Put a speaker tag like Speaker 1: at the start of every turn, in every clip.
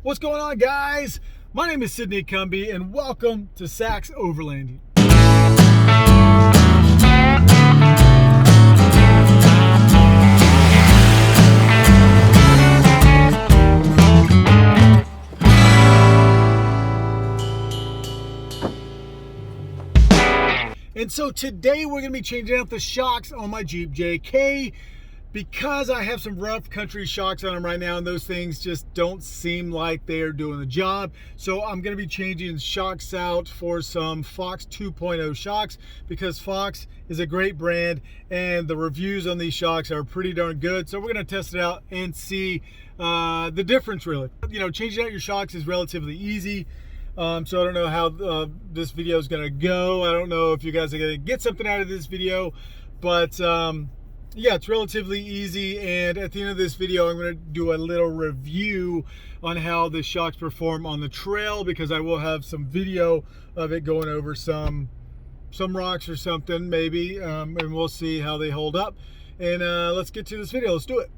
Speaker 1: What's going on, guys? My name is Sydney Cumbie, and welcome to Sachs Overlanding. And so today we're going to be changing out the shocks on my Jeep JK because I have some rough country shocks on them right now, and those things just don't seem like they're doing the job. So I'm going to be changing shocks out for some Fox 2.0 shocks because Fox is a great brand and the reviews on these shocks are pretty darn good. So we're going to test it out and see the difference, really. You know, changing out your shocks is relatively easy. So I don't know how this video is going to go. I don't know if you guys are going to get something out of this video, but yeah, it's relatively easy. And at the end of this video, I'm going to do a little review on how the shocks perform on the trail, because I will have some video of it going over some rocks or something maybe, and we'll see how they hold up. And let's get to this video. Let's do it.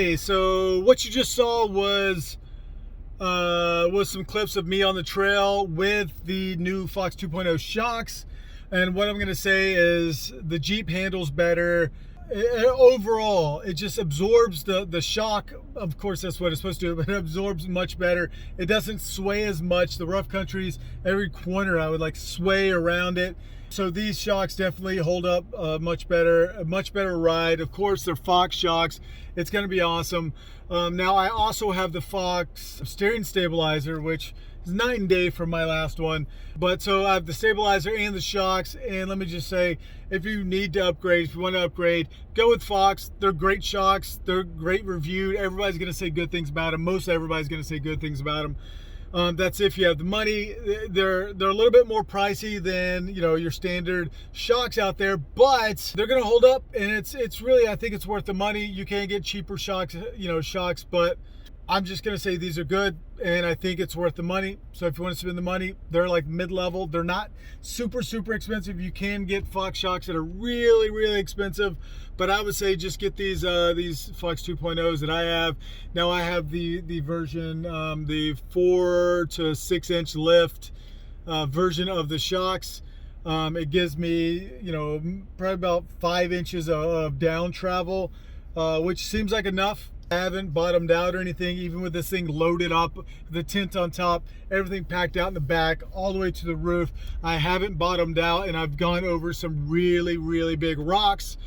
Speaker 1: Okay, so what you just saw was some clips of me on the trail with the new Fox 2.0 shocks. And what I'm going to say is the Jeep handles better. Overall, it just absorbs the shock. Of course, that's what it's supposed to do, but it absorbs much better. It doesn't sway as much. The rough countries, every corner I would like sway around it. So these shocks definitely hold up much better, a much better ride. Of course, they're Fox shocks. It's going to be awesome. Now I also have the Fox steering stabilizer, which is night and day from my last one. But so I have the stabilizer and the shocks. And let me just say, if you need to upgrade, if you want to upgrade, go with Fox. They're great shocks. They're great reviewed. Everybody's going to say good things about them. Most everybody's going to say good things about them. That's if you have the money. They're a little bit more pricey than, you know, your standard shocks out there, but they're gonna hold up, and it's really, I think it's worth the money. You can get cheaper shocks, but I'm just gonna say these are good, and I think it's worth the money. So if you want to spend the money, they're like mid-level. They're not super expensive. You can get Fox shocks that are really expensive, but I would say just get these Fox 2.0s that I have. Now I have the version, the 4 to 6 inch lift version of the shocks. It gives me, probably about 5 inches of down travel, which seems like enough. I haven't bottomed out or anything, even with this thing loaded up, the tent on top, everything packed out in the back, all the way to the roof. I haven't bottomed out, and I've gone over some really big rocks.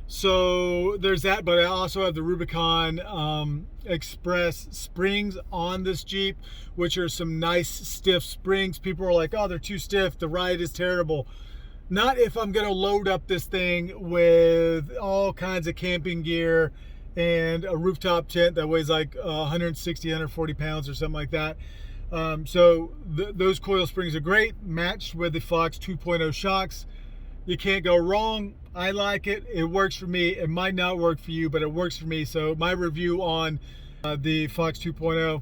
Speaker 1: So there's that, but I also have the Rubicon Express springs on this Jeep, which are some nice stiff springs. People are like, oh, they're too stiff, the ride is terrible. Not if I'm gonna load up this thing with all kinds of camping gear and a rooftop tent that weighs like 160, 140 pounds or something like that. So those coil springs are great, matched with the Fox 2.0 shocks. You can't go wrong. I like it. It works for me. It might not work for you, but it works for me. So my review on the Fox 2.0,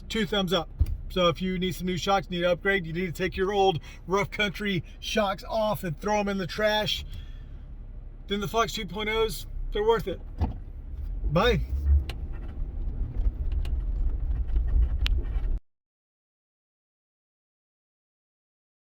Speaker 1: 2 thumbs up. So if you need some new shocks, need to upgrade, you need to take your old rough country shocks off and throw them in the trash, then the Fox 2.0s, they're worth it. Bye.